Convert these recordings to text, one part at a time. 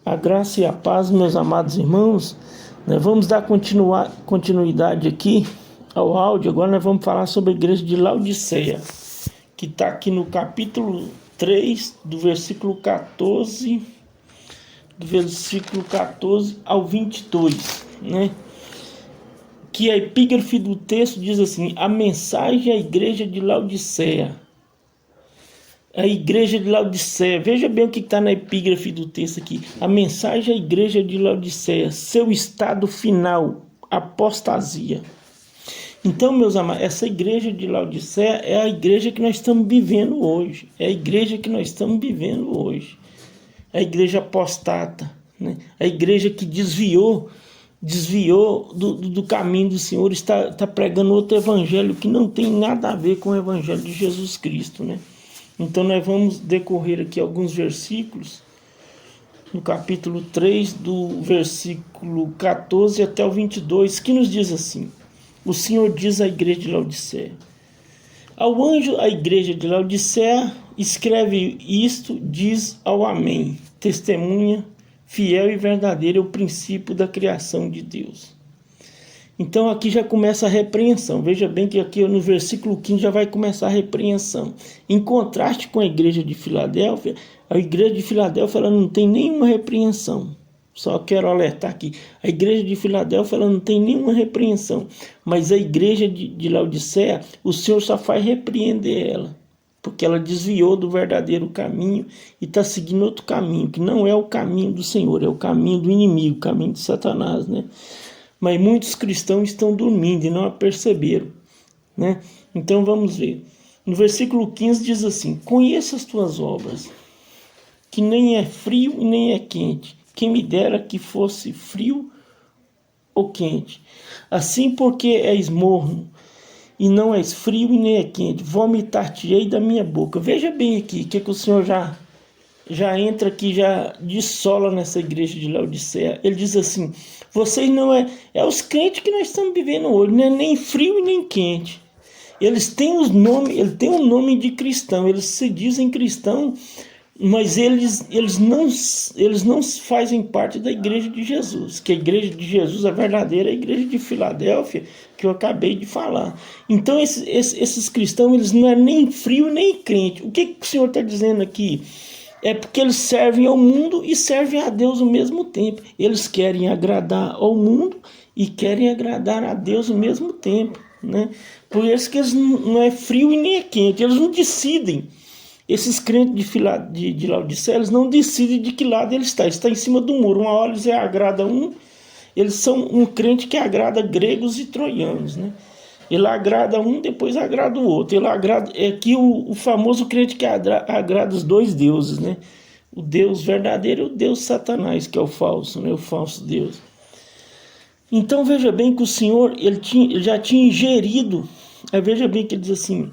A graça e a paz, meus amados irmãos. Nós vamos dar continuidade aqui ao áudio. Agora nós vamos falar sobre a igreja de Laodiceia, que está aqui no capítulo 3, do versículo 14 ao 22, né? Que a epígrafe do texto diz assim: a mensagem à igreja de Laodiceia. A igreja de Laodiceia, veja bem o que está na epígrafe do texto aqui. A mensagem à igreja de Laodiceia, seu estado final, apostasia. Então, meus amados, essa igreja de Laodiceia é a igreja que nós estamos vivendo hoje. É a igreja que nós estamos vivendo hoje. É a igreja apostata, né? A igreja que desviou do caminho do Senhor, está pregando outro evangelho que não tem nada a ver com o evangelho de Jesus Cristo, né? Então nós vamos decorrer aqui alguns versículos, no capítulo 3, do versículo 14 até o 22, que nos diz assim: o Senhor diz à igreja de Laodiceia: ao anjo à igreja de Laodiceia, escreve isto, diz ao Amém, testemunha, fiel e verdadeira, é o princípio da criação de Deus. Então aqui já começa a repreensão. Veja bem que aqui no versículo 15 já vai começar a repreensão. Em contraste com a igreja de Filadélfia, a igreja de Filadélfia ela não tem nenhuma repreensão. Só quero alertar aqui. A igreja de Filadélfia ela não tem nenhuma repreensão. Mas a igreja de Laodiceia, o Senhor só faz repreender ela. Porque ela desviou do verdadeiro caminho e está seguindo outro caminho, que não é o caminho do Senhor, é o caminho do inimigo, o caminho de Satanás, né? Mas muitos cristãos estão dormindo e não a perceberam, né? Então vamos ver. No versículo 15 diz assim: conheça as tuas obras, que nem é frio e nem é quente. Quem me dera que fosse frio ou quente. Assim, porque és morno e não és frio e nem é quente, vomitar-te-ei da minha boca. Veja bem aqui, que o Senhor já entra aqui, já dissola nessa igreja de Laodiceia. Ele diz assim: vocês não é os crentes que nós estamos vivendo hoje, não é nem frio e nem quente. Eles têm os nomes, ele tem um nome de cristão, eles se dizem cristão, mas eles não fazem parte da igreja de Jesus, que a igreja de Jesus, a verdadeira a igreja de Filadélfia, que eu acabei de falar. Então esses cristãos, eles não é nem frio nem quente. O que o Senhor está dizendo aqui? É porque eles servem ao mundo e servem a Deus ao mesmo tempo. Eles querem agradar ao mundo e querem agradar a Deus ao mesmo tempo, né? Por isso que eles não é frio e nem é quente. Eles não decidem. Esses crentes de Laodiceia, eles não decidem de que lado ele está. Ele está em cima do muro. Uma hora eles agradam um. Eles são um crente que agrada gregos e troianos, né? Ele agrada um, depois agrada o outro. Ele agrada, é aqui o famoso crente que agrada os dois deuses, né? O Deus verdadeiro e o Deus Satanás, que é o falso, né? O falso Deus. Então veja bem que o Senhor ele já tinha ingerido. Veja bem que ele diz assim: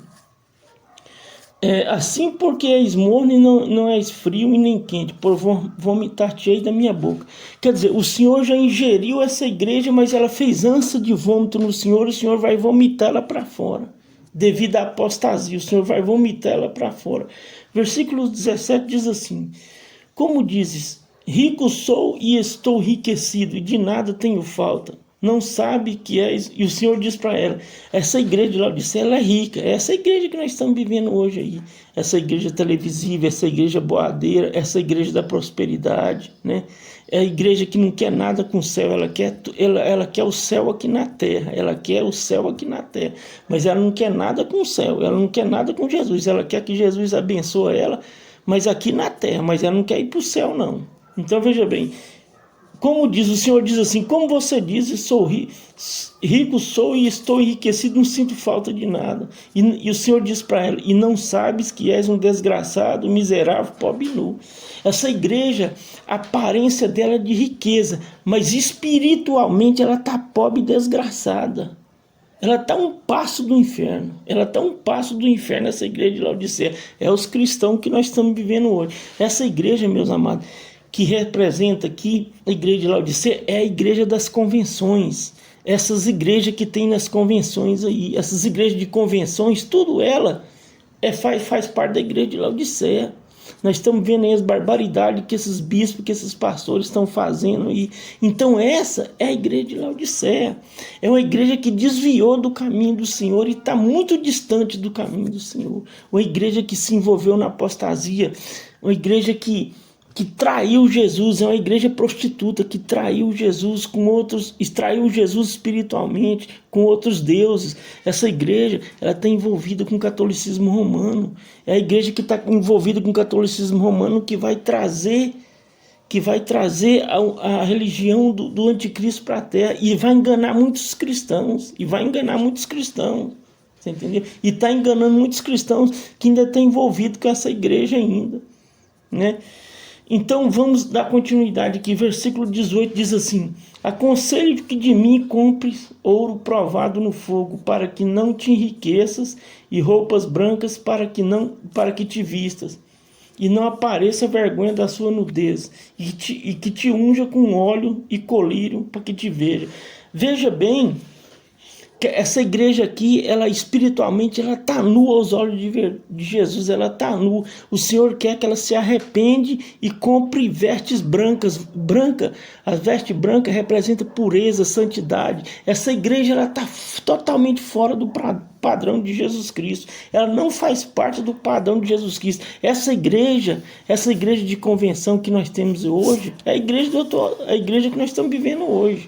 assim porque és morno e não és frio e nem quente, por vomitar-te-ei da minha boca. Quer dizer, o Senhor já ingeriu essa igreja, mas ela fez ânsia de vômito no Senhor, o Senhor vai vomitar ela para fora. Devido à apostasia, o Senhor vai vomitar ela para fora. Versículo 17 diz assim: como dizes, rico sou e estou enriquecido, e de nada tenho falta. Não sabe que és, e o Senhor diz para ela: essa igreja de Laodiceia, ela é rica, é essa igreja que nós estamos vivendo hoje aí, essa igreja televisiva, essa igreja boadeira, essa igreja da prosperidade, né? É a igreja que não quer nada com o céu, ela quer o céu aqui na terra, ela quer o céu aqui na terra, mas ela não quer nada com o céu, ela não quer nada com Jesus, ela quer que Jesus abençoe ela, mas aqui na terra, mas ela não quer ir para o céu não. Então veja bem, como diz, o Senhor diz assim: como você diz, sou rico sou e estou enriquecido, não sinto falta de nada. E o Senhor diz para ela: e não sabes que és um desgraçado, miserável, pobre e nu. Essa igreja, a aparência dela é de riqueza, mas espiritualmente ela está pobre e desgraçada. Ela está um passo do inferno. Ela está um passo do inferno, essa igreja de Laodiceia. É os cristãos que nós estamos vivendo hoje. Essa igreja, meus amados, que representa aqui a igreja de Laodiceia, é a igreja das convenções. Essas igrejas que tem nas convenções aí, essas igrejas de convenções, tudo ela faz parte da igreja de Laodiceia. Nós estamos vendo aí as barbaridades que esses bispos, que esses pastores estão fazendo. Então essa é a igreja de Laodiceia. É uma igreja que desviou do caminho do Senhor e está muito distante do caminho do Senhor. Uma igreja que se envolveu na apostasia. Uma igreja que traiu Jesus, é uma igreja prostituta que traiu Jesus com outros, extraiu Jesus espiritualmente com outros deuses. Essa igreja, ela está envolvida com o catolicismo romano. É a igreja que está envolvida com o catolicismo romano que vai trazer a religião do anticristo para a terra e vai enganar muitos cristãos. Você entendeu? E está enganando muitos cristãos que ainda estão envolvidos com essa igreja ainda, né? Então vamos dar continuidade aqui. Versículo 18 diz assim: aconselho que de mim compres ouro provado no fogo, para que não te enriqueças, e roupas brancas para que te vistas, e não apareça a vergonha da sua nudez, e que te unja com óleo e colírio para que te veja. Veja bem que essa igreja aqui, ela espiritualmente, ela está nua aos olhos de Jesus, ela está nua. O Senhor quer que ela se arrepende e compre vestes brancas. As vestes brancas representam pureza, santidade. Essa igreja, ela está totalmente fora do padrão de Jesus Cristo. Ela não faz parte do padrão de Jesus Cristo. Essa igreja de convenção que nós temos hoje, é a igreja que nós estamos vivendo hoje.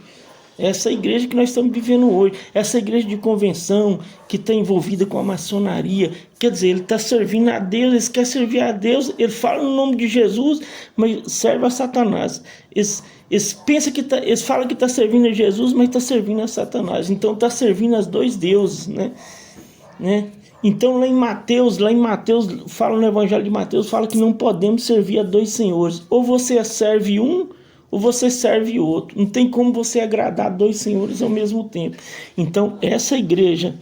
Essa igreja que nós estamos vivendo hoje, essa igreja de convenção que está envolvida com a maçonaria, quer dizer, ele está servindo a Deus, ele quer servir a Deus, ele fala no nome de Jesus, mas serve a Satanás. Eles falam que está servindo a Jesus, mas está servindo a Satanás. Então está servindo as dois deuses, né? Então lá em Mateus, fala no Evangelho de Mateus, fala que não podemos servir a dois senhores. Ou você serve um, ou você serve outro. Não tem como você agradar dois senhores ao mesmo tempo. Então, essa igreja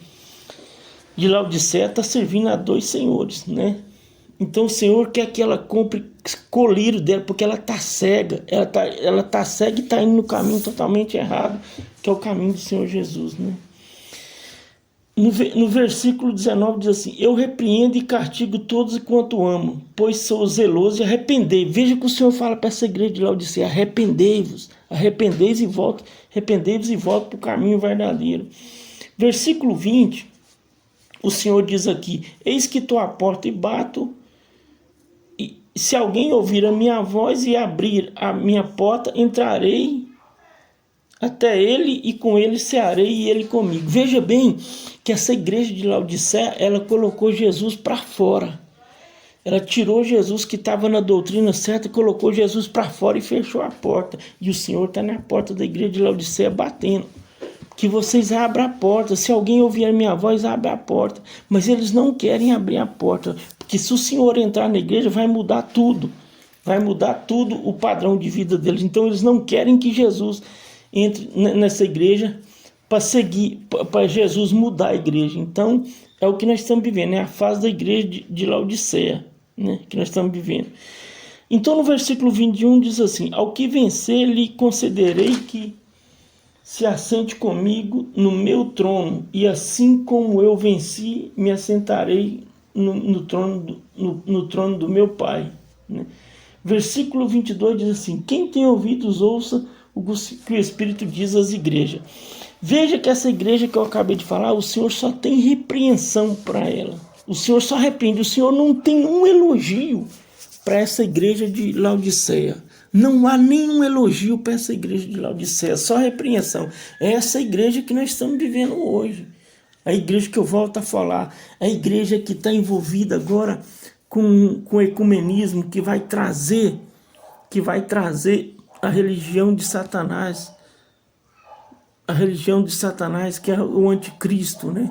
de Laodiceia está servindo a dois senhores, né? Então, o Senhor quer que ela compre colírio dela, porque ela está cega. Ela tá cega e está indo no caminho totalmente errado, que é o caminho do Senhor Jesus, né? No versículo 19 diz assim: eu repreendo e castigo todos quanto amo, pois sou zeloso e arrependei. Veja que o Senhor fala para essa igreja de Laodiceia: arrependei-vos e voltem para o caminho verdadeiro. Versículo 20, o Senhor diz aqui: eis que estou à porta e bato, e se alguém ouvir a minha voz e abrir a minha porta, entrarei até ele e com ele cearei e ele comigo. Veja bem que essa igreja de Laodiceia, ela colocou Jesus para fora. Ela tirou Jesus que estava na doutrina certa, colocou Jesus para fora e fechou a porta. E o Senhor está na porta da igreja de Laodiceia batendo. Que vocês abram a porta. Se alguém ouvir a minha voz, abre a porta. Mas eles não querem abrir a porta. Porque se o Senhor entrar na igreja, vai mudar tudo. Vai mudar tudo o padrão de vida deles. Então eles não querem que Jesus entre nessa igreja para Jesus mudar a igreja. Então é o que nós estamos vivendo, é a fase da igreja de Laodiceia, né, que nós estamos vivendo. Então no versículo 21 diz assim: ao que vencer lhe concederei que se assente comigo no meu trono, e assim como eu venci, me assentarei no trono do meu Pai, né? Versículo 22 diz assim: quem tem ouvidos ouça o que o Espírito diz às igrejas. Veja que essa igreja que eu acabei de falar, o Senhor só tem repreensão para ela. O Senhor só repreende. O Senhor não tem um elogio para essa igreja de Laodiceia. Não há nenhum elogio para essa igreja de Laodiceia, só repreensão. É essa igreja que nós estamos vivendo hoje. A igreja que eu volto a falar, a igreja que está envolvida agora com o ecumenismo, que vai trazer a religião de Satanás, que é o anticristo, né?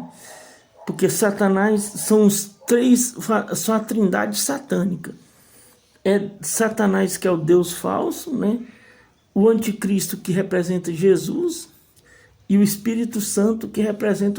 Porque Satanás são a trindade satânica. É Satanás, que é o Deus falso, né? O anticristo, que representa Jesus, e o Espírito Santo, que representa